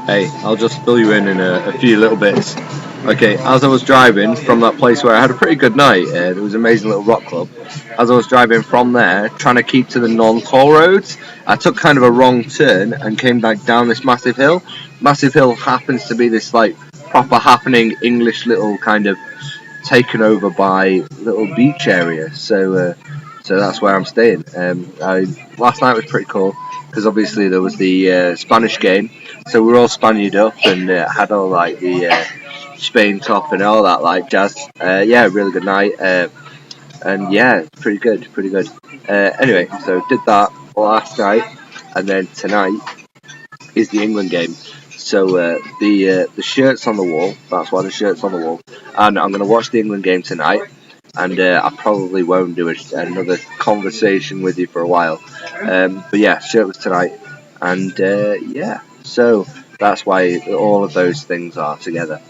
Hey, I'll just fill you in a few little bits. Okay, as I was driving from that place where I had a pretty good night, there was an amazing little rock club. As I was driving from there, trying to keep to the non-toll roads, I took kind of a wrong turn and came back down this massive hill. Massive hill happens to be this like proper happening English little kind of taken over by little beach area. So that's where I'm staying. Last night was pretty cool because obviously there was the Spanish game, so we were all Spaniard up and had all like the Spain top and all that like jazz. Yeah, really good night. And yeah, pretty good, pretty good. Anyway, so did that last night, and then tonight is the England game. So the shirt's on the wall. That's why the shirt's on the wall. And I'm going to watch the England game tonight. And I probably won't do another conversation with you for a while. But yeah, shirt was tonight. And yeah, so that's why all of those things are together.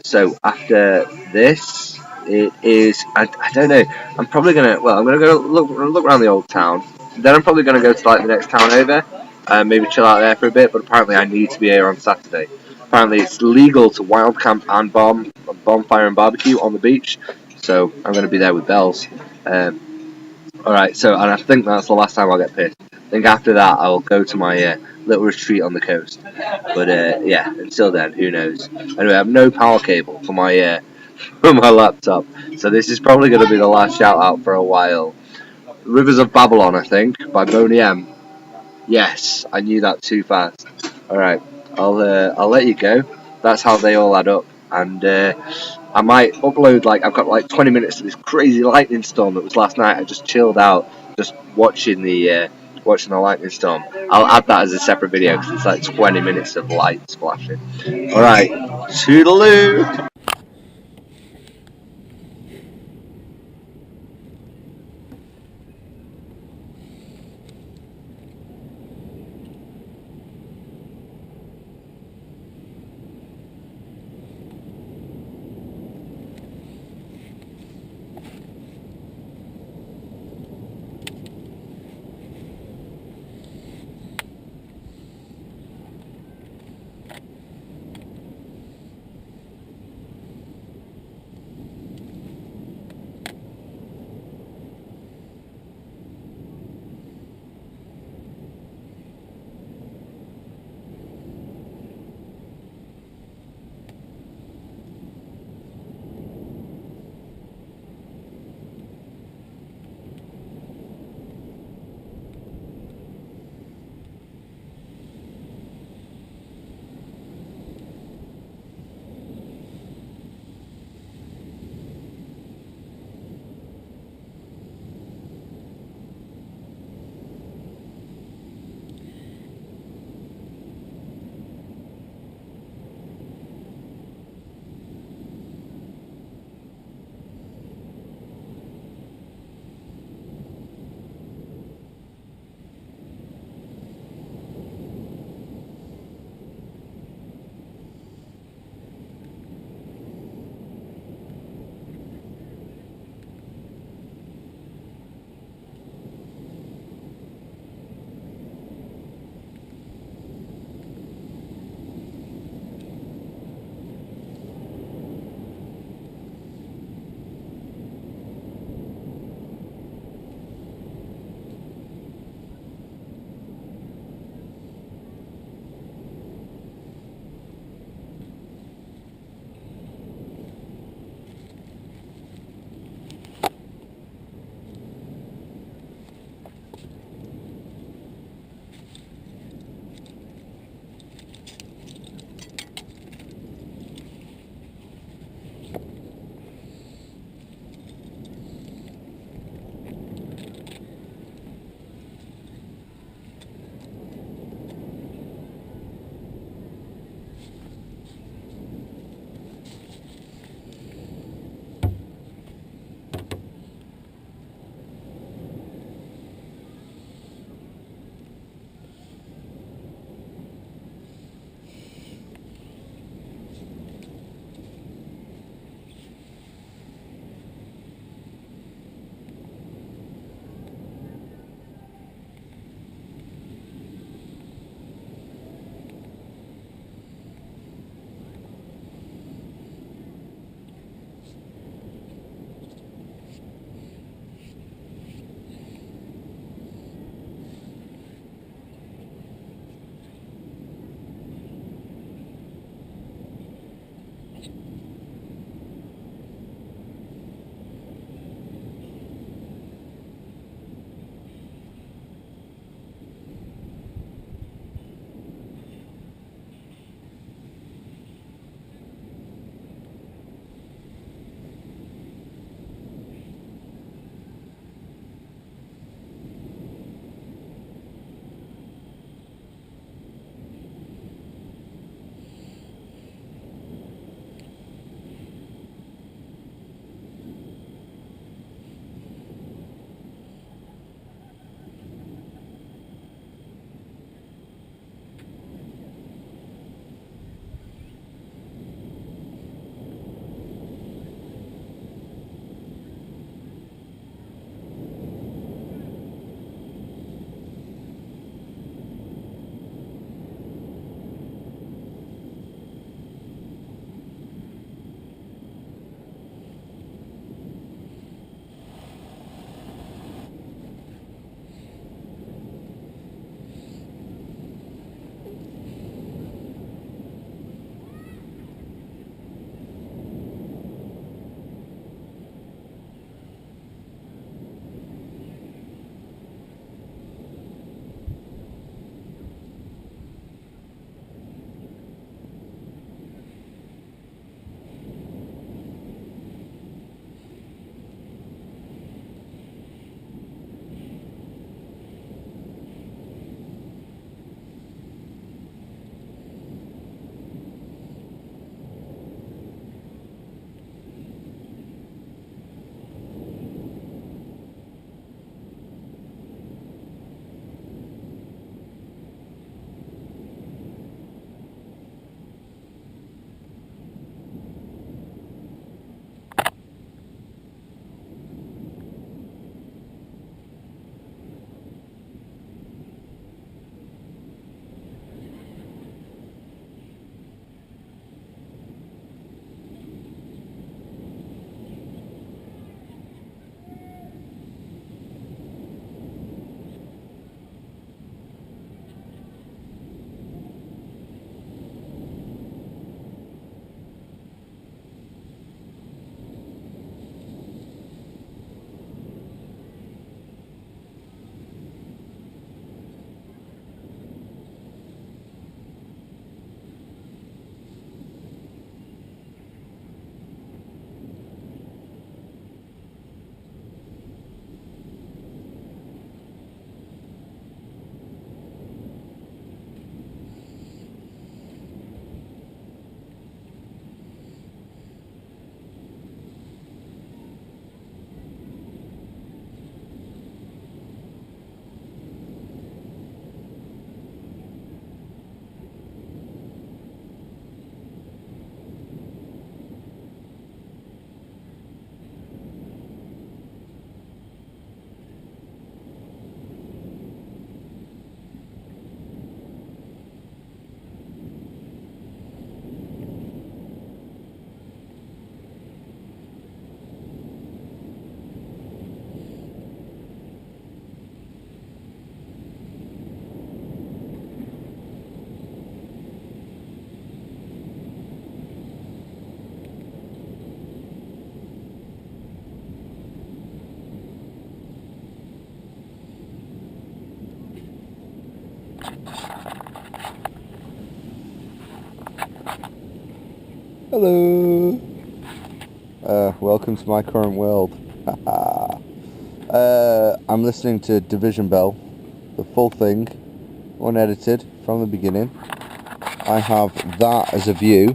So after this, it is. I don't know. I'm probably gonna. Well, I'm gonna go look around the old town. Then I'm probably gonna go to like the next town over, and maybe chill out there for a bit. But apparently, I need to be here on Saturday. Apparently, it's legal to wild camp and bonfire and barbecue on the beach. So I'm gonna be there with bells. All right. So, and I think that's the last time I'll get pissed. I think after that, I'll go to my little retreat on the coast. But yeah, until then, who knows? Anyway, I have no power cable for my for my laptop, so this is probably going to be the last shout out for a while. Rivers of Babylon, I think, by Boney M. Yes, I knew that too fast. All right, I'll let you go. That's how they all add up, and I might upload like I've got like 20 minutes to this crazy lightning storm that was last night. I just chilled out, just watching the lightning storm. I'll add that as a separate video because it's like 20 minutes of light splashing. All right, toodaloo. Hello. Welcome to my current world. I'm listening to Division Bell, the full thing, unedited from the beginning. I have that as a view,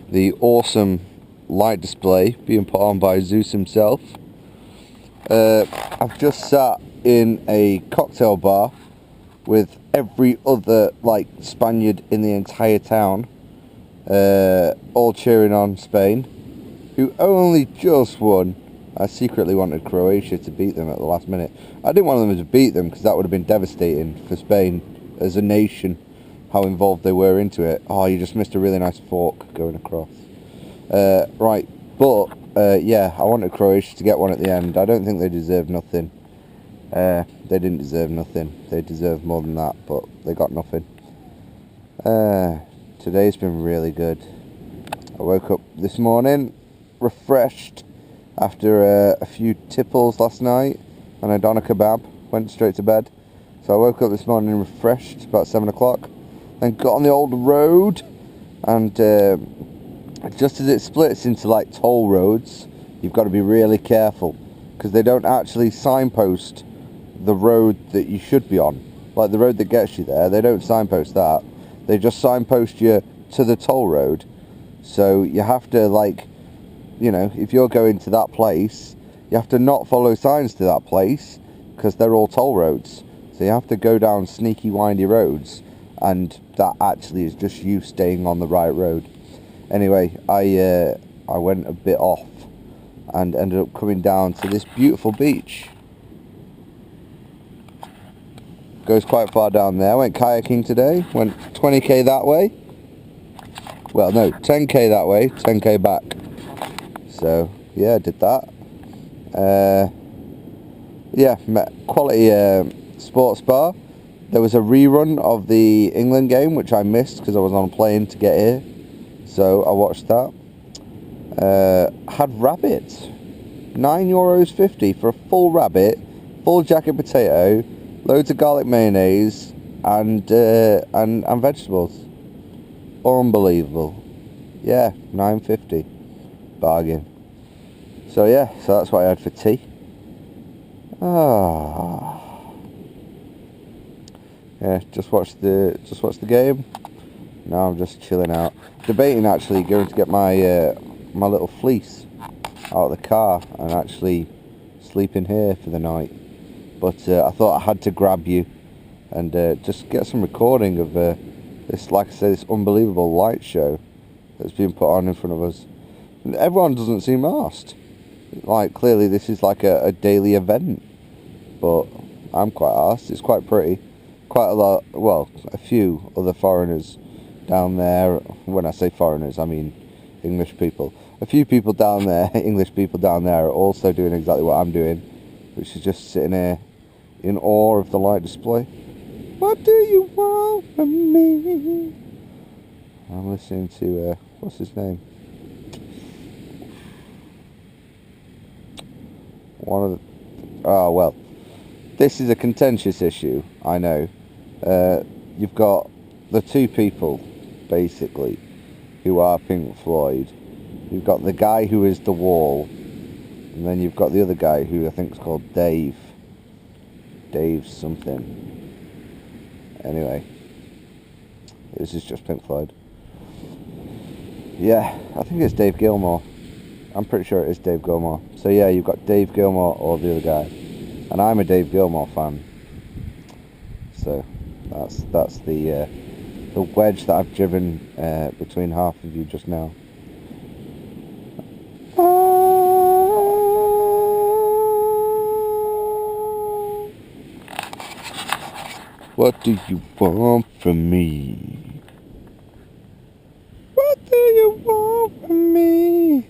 the awesome light display being put on by Zeus himself. I've just sat in a cocktail bar with every other Spaniard in the entire town, all cheering on Spain, who only just won. I secretly wanted Croatia to beat them at the last minute. I didn't want them to beat them because that would have been devastating for Spain as a nation, how involved they were into it. Oh, you just missed a really nice fork going across. Right, but yeah, I wanted Croatia to get one at the end. I don't think they deserved nothing. They didn't deserve nothing. They deserved more than that, but they got nothing. Today's been really good. I woke up this morning refreshed after a few tipples last night and a doner kebab. Went straight to bed. So I woke up this morning refreshed about 7 o'clock. Then got on the old road, and just as it splits into toll roads, you've got to be really careful because they don't actually signpost the road that you should be on. Like the road that gets you there, they don't signpost that. They just signpost you to the toll road. So you have to if you're going to that place, you have to not follow signs to that place because they're all toll roads. So you have to go down sneaky, windy roads, and that actually is just you staying on the right road. Anyway, I went a bit off and ended up coming down to this beautiful beach. Goes quite far down there. Went kayaking today. Went 20k that way. Well, no, 10k that way, 10k back. So yeah, did that. Yeah, quality sports bar. There was a rerun of the England game, which I missed because I was on a plane to get here. So I watched that. Had rabbit. €9.50 for a full rabbit, full jacket potato, loads of garlic mayonnaise, and vegetables. Unbelievable. Yeah, $9.50. Bargain. So yeah, so that's what I had for tea. Yeah, just watched the game. Now I'm just chilling out, debating actually going to get my my little fleece out of the car and actually sleep in here for the night. But I thought I had to grab you and just get some recording of this, like I said, this unbelievable light show that's being put on in front of us. And everyone doesn't seem arsed. Clearly this is a daily event, but I'm quite arsed. It's quite pretty. Quite a lot, well, a few other foreigners down there. When I say foreigners, I mean English people. A few people down there, English people down there, are also doing exactly what I'm doing, which is just sitting here in awe of the light display. What do you want from me? I'm listening to, what's his name? Oh, well, this is a contentious issue, I know. You've got the two people, basically, who are Pink Floyd. You've got the guy who is The Wall, and then you've got the other guy who I think is called Dave. Dave something. Anyway, this is just Pink Floyd. Yeah, I think it's Dave Gilmour. I'm pretty sure it is Dave Gilmour. So yeah, you've got Dave Gilmour or the other guy. And I'm a Dave Gilmour fan. So that's the wedge that I've driven between half of you just now. What do you want from me? What do you want from me?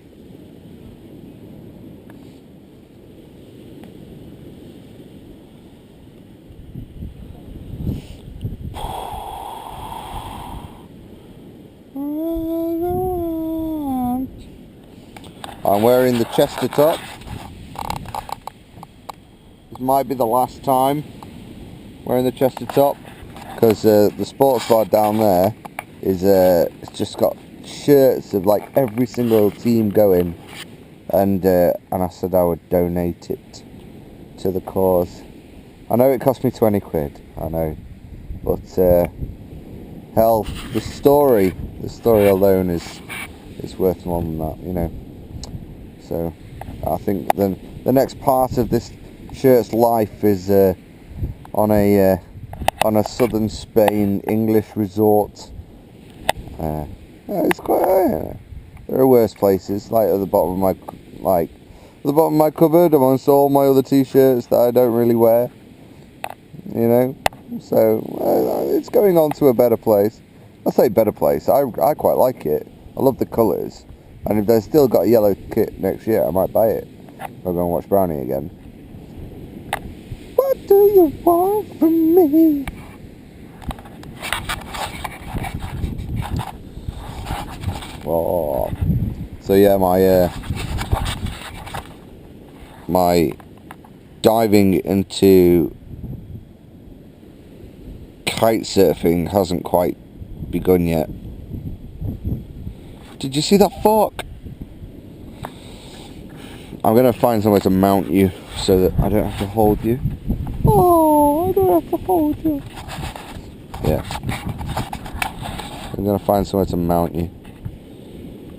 I'm wearing the Chester top. This might be the last time wearing the Chester top, because the sports bar down there is it's just got shirts of like every single team going, and I said I would donate it to the cause. I know it cost me 20 quid, I know, but hell, the story alone is worth more than that, you know. So I think then the next part of this shirt's life is on a southern Spain English resort. It's quite. There are worse places, like at the bottom of my cupboard amongst all my other t-shirts that I don't really wear. You know, so it's going on to a better place. I say better place. I quite like it. I love the colours, and if they've still got a yellow kit next year, I might buy it. I'll go and watch Brownie again. What do you want from me? Oh. So yeah, my diving into kite surfing hasn't quite begun yet. Did you see that fork? I'm gonna find somewhere to mount you so that I don't have to hold you. Oh, I don't have to hold you. Yeah. I'm gonna find somewhere to mount you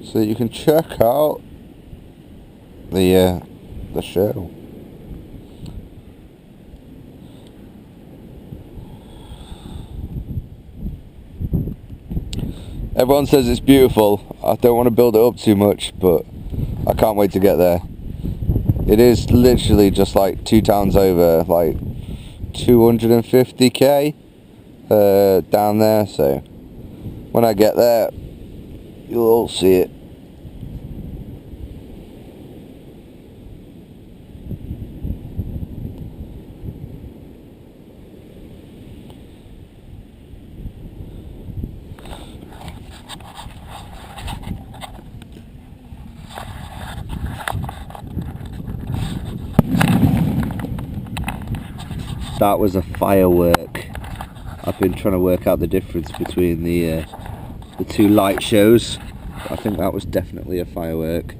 so that you can check out the show. Everyone says it's beautiful. I don't want to build it up too much, but I can't wait to get there. It is literally just like 2 towns over, like 250k down there, so when I get there, you'll all see it. That was a firework. I've been trying to work out the difference between the 2 light shows. I think that was definitely a firework.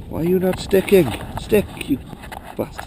Why are you not sticking? Stick, you bastard.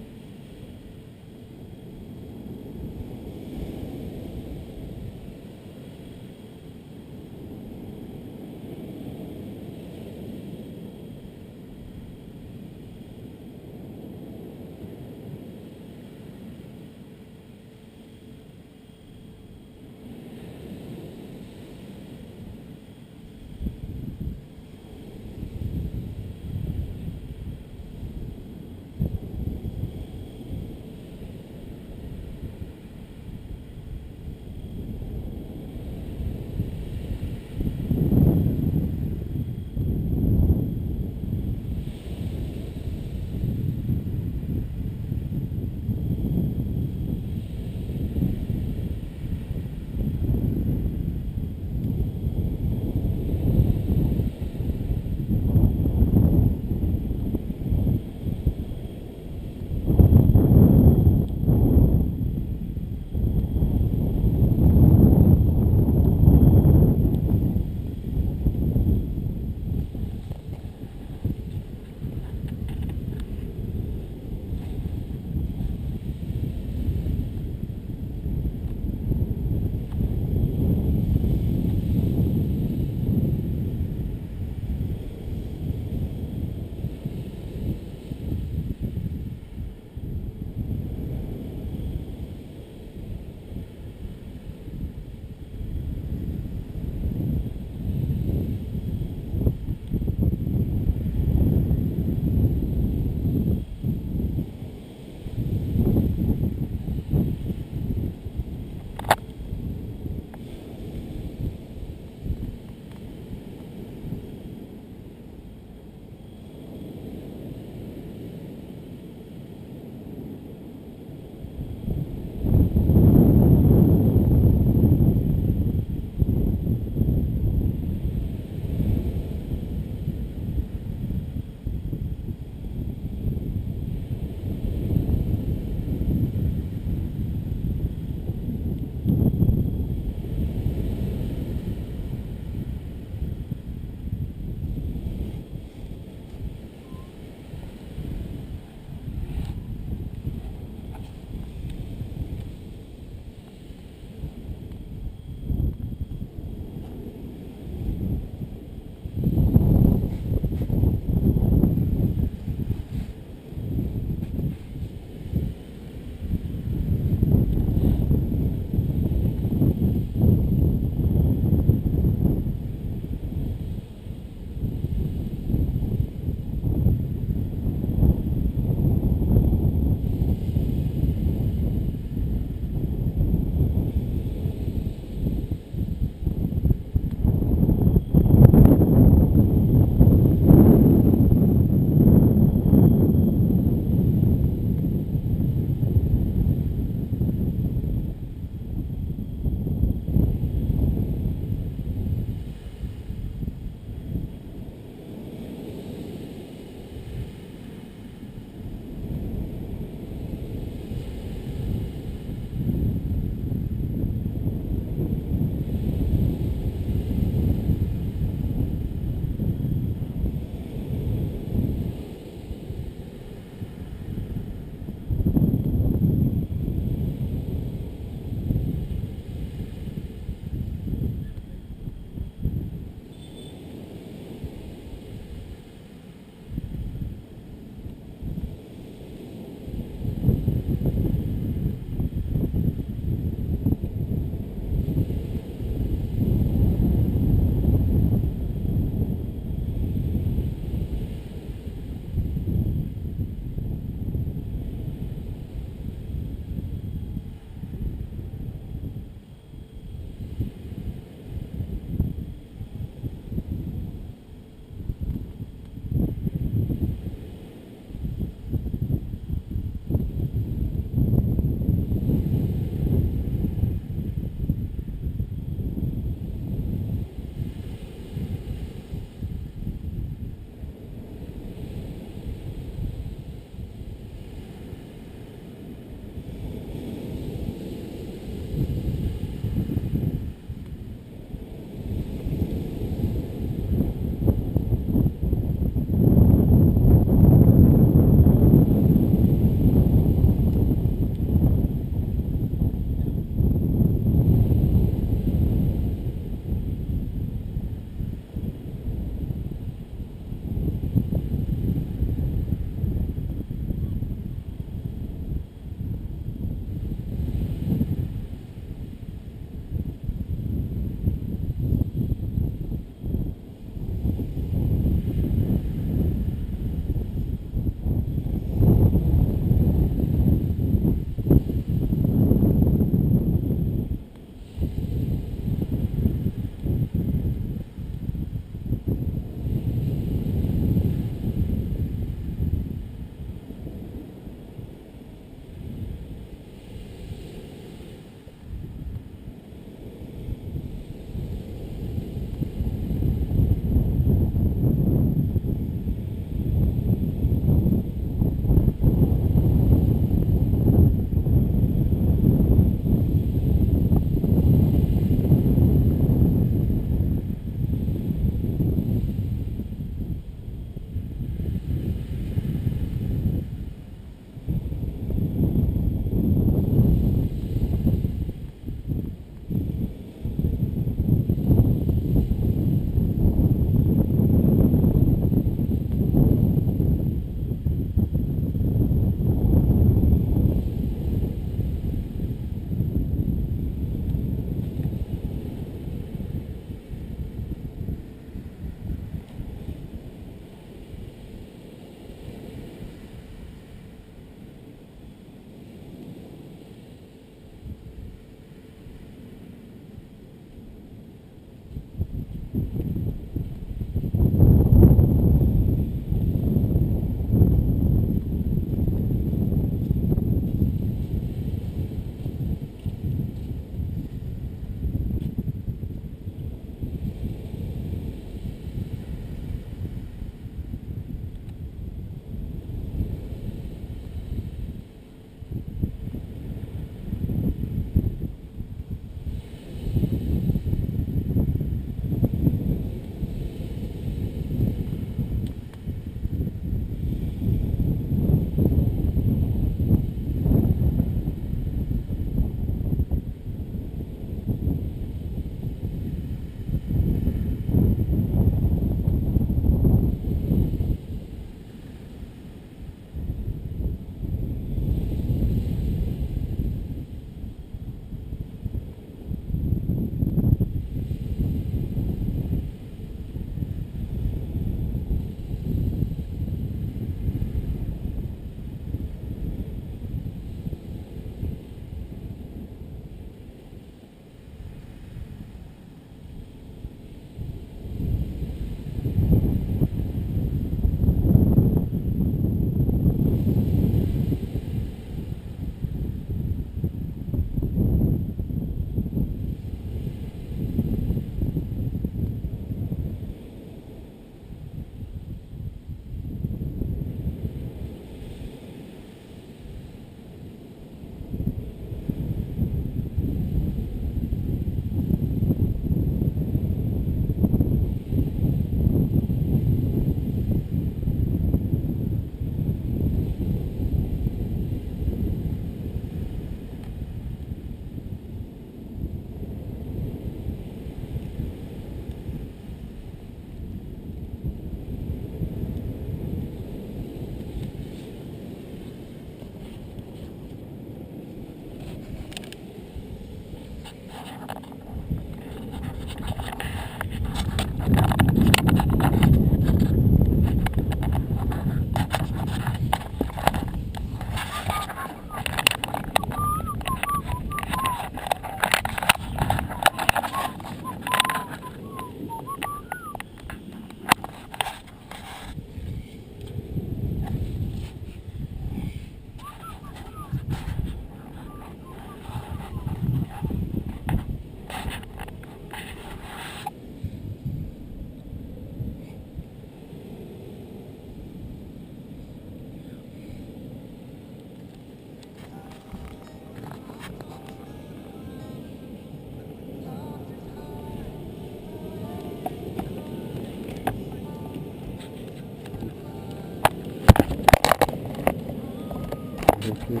Seems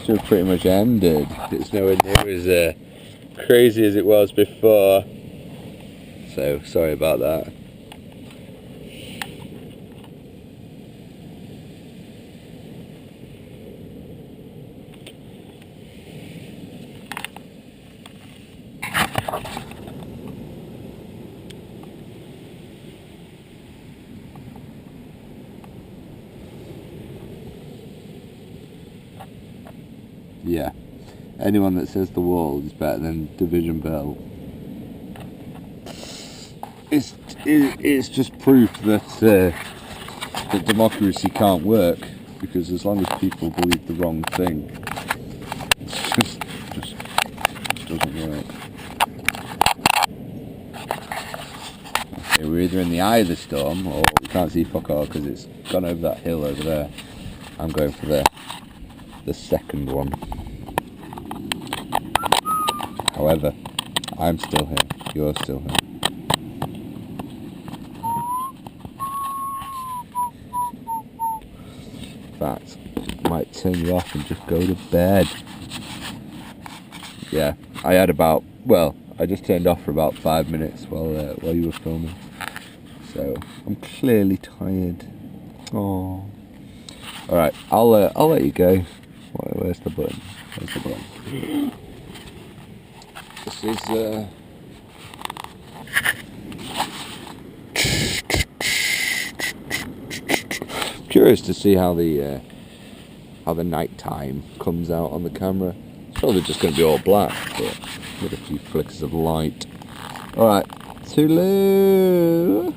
to have pretty much ended. It's nowhere near as crazy as it was before. So, sorry about that. Yeah, anyone that says the wall is better than Division Bell, it's just proof that that democracy can't work, because as long as people believe the wrong thing, it just doesn't work. Okay, we're either in the eye of the storm, or we can't see fuck all because it's gone over that hill over there. I'm going for the second one. However, I'm still here, you're still here. In fact, I might turn you off and just go to bed. Yeah, I had about, well, I just turned off for about 5 minutes while you were filming. So, I'm clearly tired. Oh. Alright, I'll let you go. Where's the button? Where's the button? This is curious to see how the night time comes out on the camera. It's probably just going to be all black, but with a few flickers of light. Alright, toodaloo!